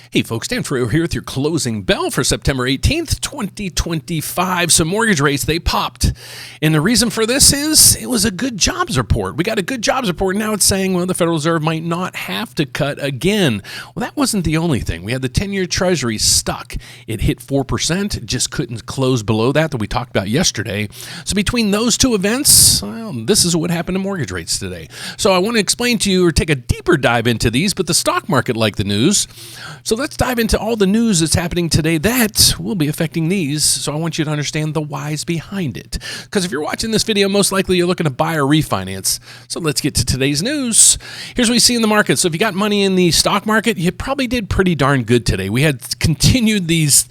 Hey folks, Dan Frio here with your closing bell for September 18th, 2025. So mortgage rates, they popped. And the reason for this is it was a good jobs report. We got a good jobs report. And now it's saying, well, the Federal Reserve might not have to cut again. Well, that wasn't the only thing. We had the 10-year Treasury stuck. It hit 4%. It just couldn't close below that we talked about yesterday. So between those two events, well, this is what happened to mortgage rates today. So I want to explain to you or take a deeper dive into these, but the stock market liked the news. So let's dive into all the news that's happening today that will be affecting these. So I want you to understand the whys behind it. Because if you're watching this video, most likely you're looking to buy or refinance. So let's get to today's news. Here's what we see in the market. So if you got money in the stock market, you probably did pretty darn good today. We had continued these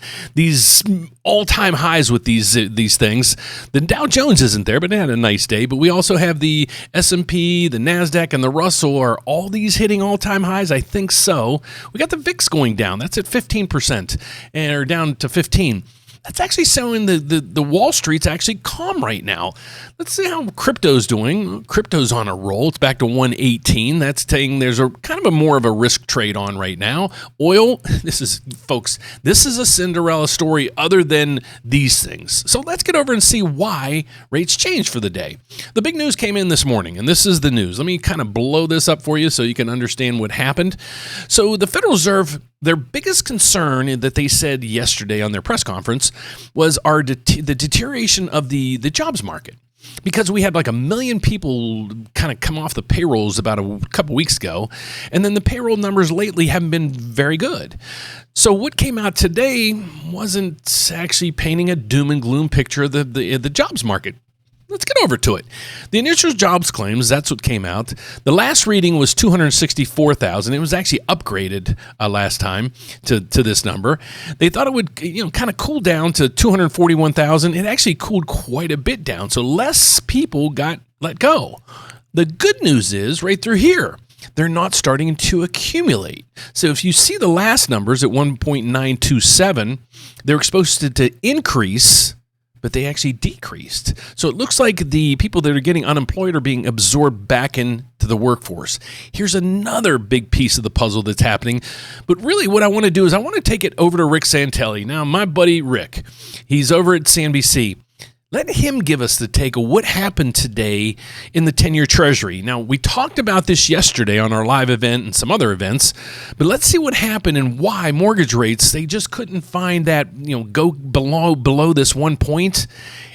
all-time highs with these things. The Dow Jones isn't there, but it had a nice day. But we also have the S&P, the NASDAQ, and the Russell. Are all these hitting all-time highs? I think so. We got the VIX going down. That's at 15%, or down to 15. That's actually showing the Wall Street's actually calm right now. Let's see how crypto's doing. Crypto's on a roll. It's back to 118. That's saying there's a kind of a more of a risk trade on right now. Oil, this is a Cinderella story other than these things. So let's get over and see why rates changed for the day. The big news came in this morning, and this is the news. Let me kind of blow this up for you so you can understand what happened. So the Federal Reserve, their biggest concern that they said yesterday on their press conference was the deterioration of the jobs market. Because we had like 1 million people kind of come off the payrolls about a couple weeks ago, and then the payroll numbers lately haven't been very good. So what came out today wasn't actually painting a doom and gloom picture of the jobs market. Let's get over to it. The initial jobs claims, that's what came out. The last reading was 264,000. It was actually upgraded last time to this number. They thought it would kind of cool down to 241,000. It actually cooled quite a bit down, so less people got let go. The good news is right through here, they're not starting to accumulate. So if you see the last numbers at 1.927, they're supposed to increase, but they actually decreased. So it looks like the people that are getting unemployed are being absorbed back into the workforce. Here's another big piece of the puzzle that's happening. But really what I want to do is I want to take it over to Rick Santelli. Now, my buddy Rick, he's over at CNBC. Let him give us the take of what happened today in the 10-year Treasury. Now, we talked about this yesterday on our live event and some other events, but let's see what happened and why mortgage rates, they just couldn't find that, go below this 1 point.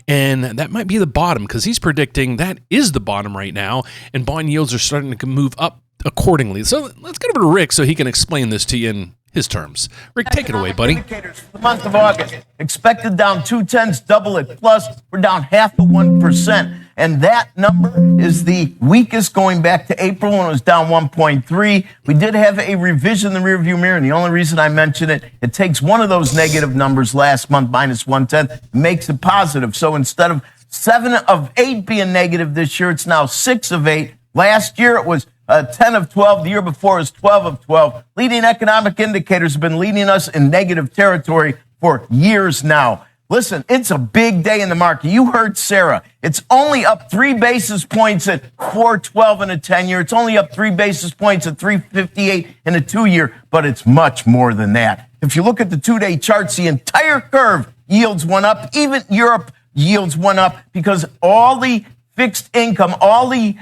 And that might be the bottom, because he's predicting that is the bottom right now, and bond yields are starting to move up accordingly. So let's get over to Rick so he can explain this to you in his terms. Rick, take it away, buddy. Indicators for the month of August. Expected down 0.2, double it plus. We're down 0.5%. And that number is the weakest going back to April when it was down 1.3. We did have a revision in the rearview mirror. And the only reason I mention it, it takes one of those negative numbers last month, minus 1/10, makes it positive. So instead of 7 of 8 being negative this year, it's now 6 of 8. Last year, it was 10 of 12. The year before is 12 of 12. Leading economic indicators have been leading us in negative territory for years now. Listen, it's a big day in the market. You heard Sarah. It's only up 3 basis points at 4.12 in a 10-year. It's only up 3 basis points at 3.58 in a 2-year, but it's much more than that. If you look at the 2-day charts, the entire curve yields went up. Even Europe yields went up because all the fixed income, all the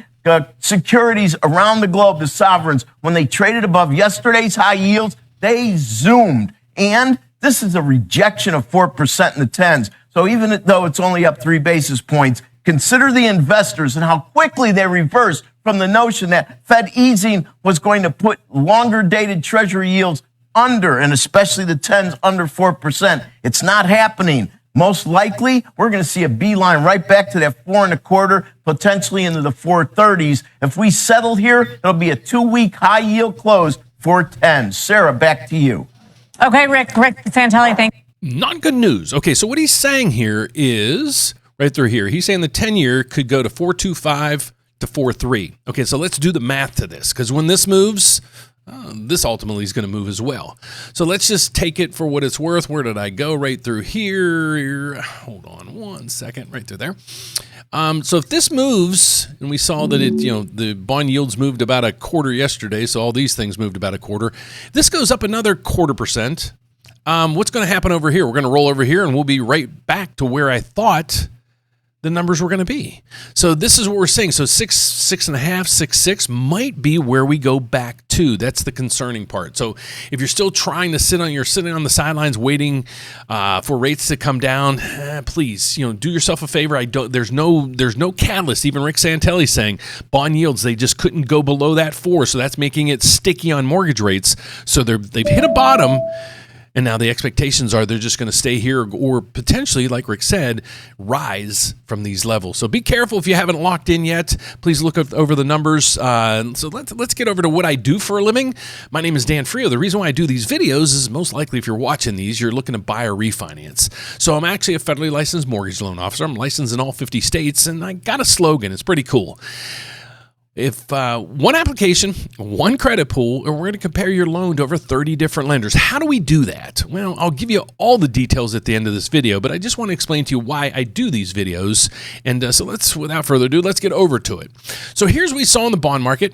securities around the globe, the sovereigns, when they traded above yesterday's high yields, they zoomed. And this is a rejection of 4% in the 10s. So even though it's only up 3 basis points, consider the investors and how quickly they reversed from the notion that Fed easing was going to put longer dated Treasury yields under, and especially the 10s under 4%. It's not happening. Most likely, we're going to see a beeline right back to that 4.25, potentially into the 4.30s. If we settle here, it'll be a 2-week high yield close, 4.10. Sarah, back to you. Okay, Rick Santelli, thank you. Not good news. Okay, so what he's saying here is, right through here, he's saying the 10-year could go to 4.25 to 4.3. Okay, so let's do the math to this, because when this moves, this ultimately is going to move as well. So let's just take it for what it's worth. Where did I go? Right through here. Hold on one second. Right through there. So if this moves, and we saw that the bond yields moved about a quarter yesterday, so all these things moved about a quarter. This goes up another 0.25%. What's going to happen over here? We're going to roll over here, and we'll be right back to where I thought the numbers were going to be. So this is what we're saying. So 6.5, 6.6 might be where we go back to. That's the concerning part. So if you're still trying to you're sitting on the sidelines waiting for rates to come down, please, do yourself a favor. There's no catalyst. Even Rick Santelli saying bond yields, they just couldn't go below that 4. So that's making it sticky on mortgage rates. So they've hit a bottom. And now the expectations are they're just going to stay here or potentially, like Rick said, rise from these levels. So be careful if you haven't locked in yet. Please look over the numbers. So let's get over to what I do for a living. My name is Dan Frio. The reason why I do these videos is most likely if you're watching these, you're looking to buy or refinance. So I'm actually a federally licensed mortgage loan officer. I'm licensed in all 50 states, and I got a slogan. It's pretty cool. If one application, one credit pool, and we're going to compare your loan to over 30 different lenders. How do we do that? Well, I'll give you all the details at the end of this video, but I just want to explain to you why I do these videos. And so without further ado, let's get over to it. So here's what we saw in the bond market.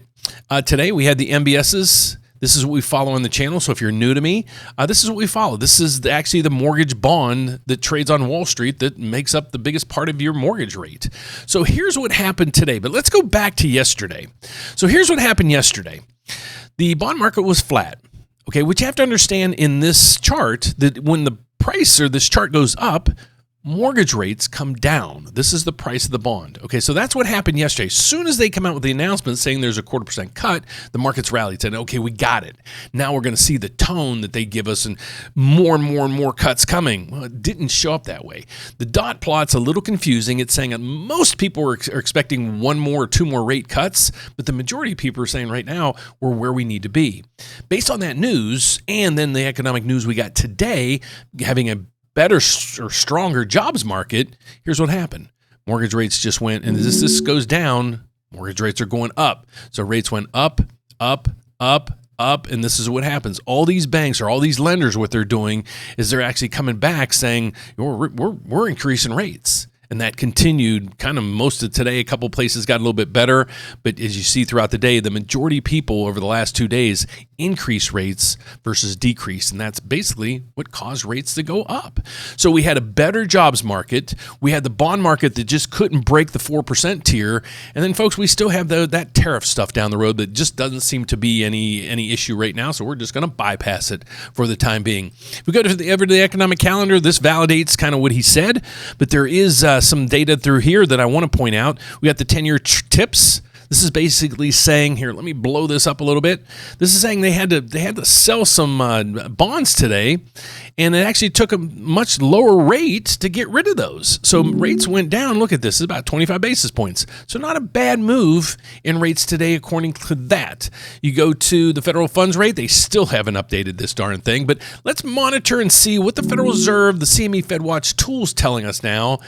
Today we had the MBSs. This is what we follow on the channel. So if you're new to me, this is what we follow. This is actually the mortgage bond that trades on Wall Street that makes up the biggest part of your mortgage rate. So here's what happened today. But let's go back to yesterday. So here's what happened yesterday. The bond market was flat. Okay, which you have to understand in this chart that when the price or this chart goes up, mortgage rates come down. This is the price of the bond. Okay, so that's what happened yesterday. As soon as they come out with the announcement saying there's a 0.25% cut, the market's rallied, said, okay, we got it. Now we're going to see the tone that they give us and more cuts coming. Well, it didn't show up that way. The dot plot's a little confusing. It's saying that most people are expecting one more or two more rate cuts, but the majority of people are saying right now we're where we need to be. Based on that news and then the economic news we got today, having a better or stronger jobs market, here's what happened. Mortgage rates just went, and as this goes down, mortgage rates are going up. So rates went up, and this is what happens. All these banks or all these lenders, what they're doing is they're actually coming back saying, we're increasing rates. And that continued kind of most of today. A couple places got a little bit better. But as you see throughout the day, the majority of people over the last 2 days increase rates versus decrease. And that's basically what caused rates to go up. So we had a better jobs market. We had the bond market that just couldn't break the 4% tier. And then, folks, we still have that tariff stuff down the road that just doesn't seem to be any issue right now. So we're just going to bypass it for the time being. If we go to the everyday economic calendar, this validates kind of what he said. But there is some data through here that I want to point out. We got the 10-year tips. This is basically saying here, let me blow this up a little bit. This is saying they had to sell some bonds today, and it actually took a much lower rate to get rid of those. So rates went down. Look at this. It's about 25 basis points. So not a bad move in rates today according to that. You go to the federal funds rate. They still haven't updated this darn thing, but let's monitor and see what the Federal Reserve, the CME FedWatch tool's telling us now.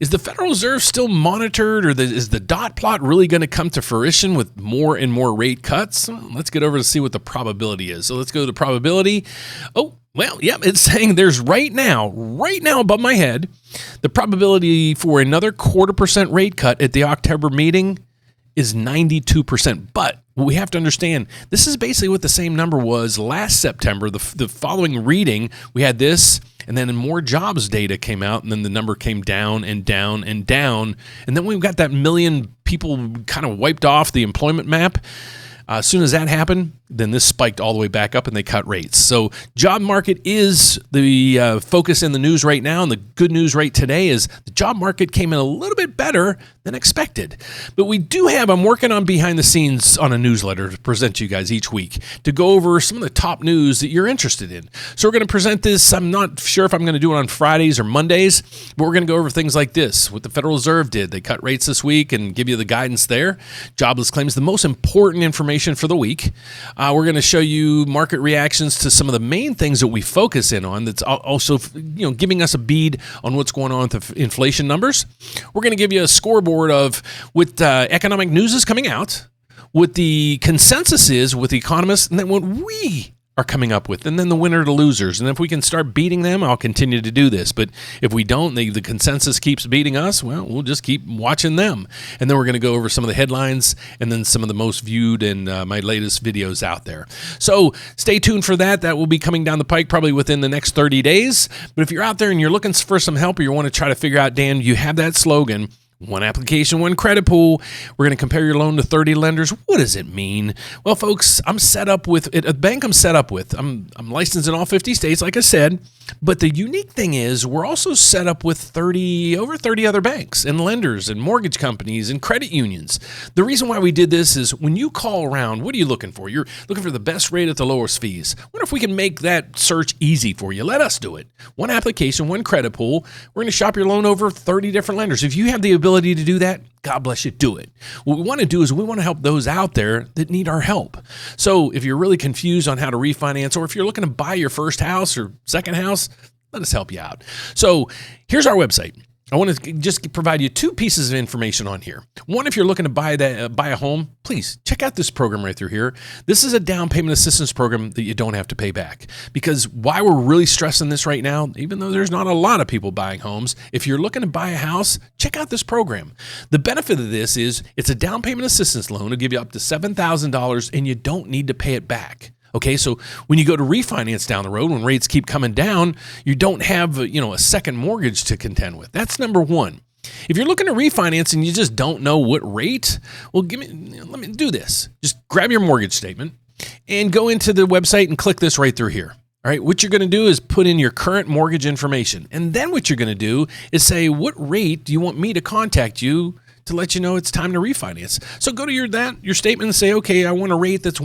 Is the Federal Reserve still monitored, or is the dot plot really going to come to fruition with more and more rate cuts? Let's get over to see what the probability is. So let's go to the probability. Oh, well, yep, it's saying there's right now above my head, the probability for another 0.25% rate cut at the October meeting is 92%. But we have to understand, this is basically what the same number was last September. The following reading, we had this, and then more jobs data came out, and then the number came down and down and down. And then we've got that million people kind of wiped off the employment map. As soon as that happened, then this spiked all the way back up and they cut rates. So job market is the focus in the news right now. And the good news right today is the job market came in a little bit better than expected. But we do I'm working on behind the scenes on a newsletter to present to you guys each week to go over some of the top news that you're interested in. So we're going to present this. I'm not sure if I'm going to do it on Fridays or Mondays, but we're going to go over things like this. What the Federal Reserve did. They cut rates this week and give you the guidance there. Jobless claims, the most important information for the week. We're going to show you market reactions to some of the main things that we focus in on. That's also, giving us a bead on what's going on with the inflation numbers. We're going to give you a scoreboard of what economic news is coming out, what the consensus is with the economists and then what we are coming up with, and then the winner to losers. And if we can start beating them, I'll continue to do this. But if we don't, the consensus keeps beating us, well, we'll just keep watching them. And then we're going to go over some of the headlines and then some of the most viewed and my latest videos out there. So stay tuned for that. That will be coming down the pike probably within the next 30 days. But if you're out there and you're looking for some help or you want to try to figure out, Dan, you have that slogan, one application, one credit pool. We're going to compare your loan to 30 lenders. What does it mean? Well, folks, I'm set up with a bank I'm set up with. I'm licensed in all 50 states, like I said. But the unique thing is we're also set up with over 30 other banks and lenders and mortgage companies and credit unions. The reason why we did this is when you call around, what are you looking for? You're looking for the best rate at the lowest fees. What if we can make that search easy for you? Let us do it. One application, one credit pool. We're going to shop your loan over 30 different lenders. If you have the ability to do that, God bless you, do it. What we want to do is we want to help those out there that need our help. So if you're really confused on how to refinance, or if you're looking to buy your first house or second house, let us help you out. So here's our website. I want to just provide you two pieces of information on here. One, if you're looking to buy a home, please check out this program right through here. This is a down payment assistance program that you don't have to pay back. Because why we're really stressing this right now, even though there's not a lot of people buying homes, if you're looking to buy a house, check out this program. The benefit of this is it's a down payment assistance loan. It'll give you up to $7,000 and you don't need to pay it back. Okay, so when you go to refinance down the road, when rates keep coming down, you don't have a second mortgage to contend with. That's number one. If you're looking to refinance and you just don't know what rate, well, let me do this. Just grab your mortgage statement and go into the website and click this right through here. All right, what you're going to do is put in your current mortgage information. And then what you're going to do is say, what rate do you want me to contact you to let you know it's time to refinance? So go to your statement and say, okay, I want a rate that's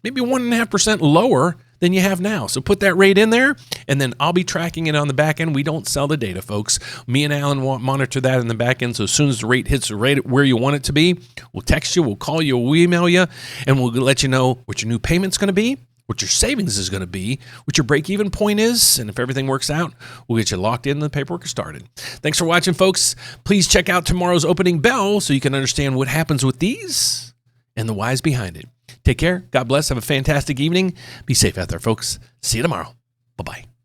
maybe 1.5% lower than you have now. So put that rate in there, and then I'll be tracking it on the back end. We don't sell the data, folks. Me and Alan will monitor that in the back end. So as soon as the rate hits the rate where you want it to be, we'll text you, we'll call you, we'll email you, and we'll let you know what your new payment's going to be, what your savings is going to be, what your break-even point is, and if everything works out, we'll get you locked in and the paperwork is started. Thanks for watching, folks. Please check out tomorrow's opening bell so you can understand what happens with these and the whys behind it. Take care. God bless. Have a fantastic evening. Be safe out there, folks. See you tomorrow. Bye-bye.